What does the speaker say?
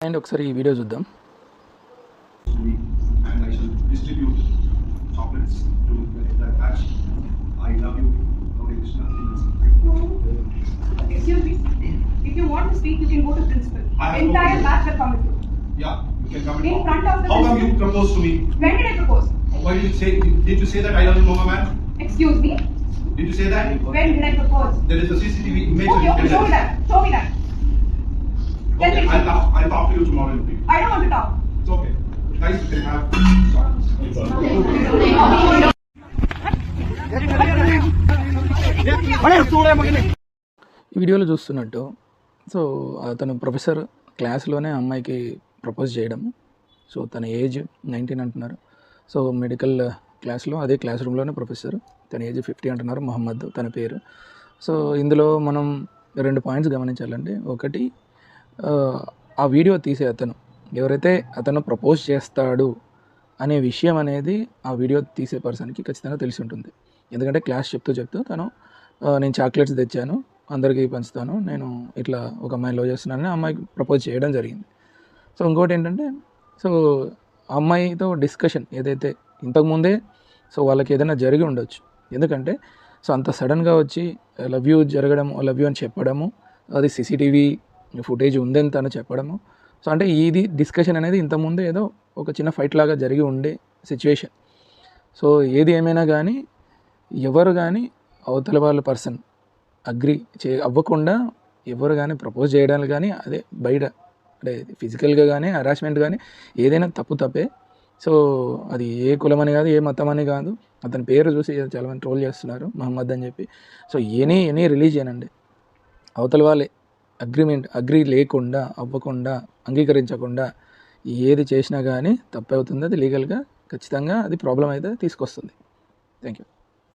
And ఒకసారి ఈ video చూద్దాం. And I shall distribute chocolates to the entire batch. I love you, Gauri Krishna. Excuse me. If you want to speak, you can go to principal. Entire batch will come with you. Yeah, you can come In front of the How come principal. you proposed to me? When did I propose? Why did you say that I love you, Mama man? Excuse me. Did you say that? When did I propose? There is a CCTV image. Okay, of show me that. Show me that. Then Okay, we'll see. I'll talk to you tomorrow evening. I don't want to talk. It's okay. Guys, you can have chocolates. ఈ వీడియోలో చూస్తున్నట్టు so అతను professor క్లాస్లోనే అమ్మాయికి propose చేయడం. So తన age 19 అంటున్నారు. So medical క్లాస్లో అదే క్లాస్ రూమ్లోనే ప్రొఫెసర్. తన ఏజ్ 50 అంటున్నారు. మహమ్మద్ తన పేరు. సో ఇందులో మనం 2 పాయింట్స్ గమనించాలండి. ఒకటి, ఆ వీడియో తీసే అతను ఎవరైతే అతను ప్రపోజ్ చేస్తాడు అనే విషయం అనేది ఆ వీడియో తీసే పర్సన్కి ఖచ్చితంగా తెలిసి ఉంటుంది. ఎందుకంటే క్లాస్ చెప్తూ తను నేను చాక్లెట్స్ తెచ్చాను, అందరికీ పంచుతాను, నేను ఇట్లా ఒక అమ్మాయిని లవ్ చేస్తున్నానని అమ్మాయికి ప్రపోజ్ చేయడం జరిగింది. సో ఇంకోటి ఏంటంటే, సో అమ్మాయితో డిస్కషన్ ఏదైతే ఇంతకుముందే సో వాళ్ళకి ఏదైనా జరిగి ఉండొచ్చు. ఎందుకంటే సో అంత సడన్గా వచ్చి లవ్ యూ జరగడం, లవ్ యూ అని చెప్పడము, అది సీసీటీవీ ఫుటేజ్ ఉందని తను చెప్పడము. సో అంటే ఇది డిస్కషన్ అనేది ఇంతకుముందే ఏదో ఒక చిన్న ఫైట్ లాగా జరిగి ఉండే సిచ్యువేషన్. సో ఏది ఏమైనా కానీ ఎవరు కానీ అవతల వాళ్ళ పర్సన్ అగ్రి అవ్వకుండా ఎవరు కానీ ప్రపోజ్ చేయడానికి కానీ అదే బయట అంటే ఫిజికల్గా కానీ హరాస్మెంట్ కానీ ఏదైనా తప్పే. సో అది ఏ కులం అని కాదు, ఏ మతం అని కాదు. అతని పేరు చూసి చాలామంది ట్రోల్ చేస్తున్నారు మహమ్మద్ అని చెప్పి. సో ఎనీ రిలీజియన్ అండి, అవతల వాళ్ళే అగ్రి లేకుండా అవ్వకుండా అంగీకరించకుండా ఏది చేసినా కానీ తప్పు అవుతుంది. అది లీగల్గా ఖచ్చితంగా అది ప్రాబ్లం అయితే తీసుకొస్తుంది. Thank you.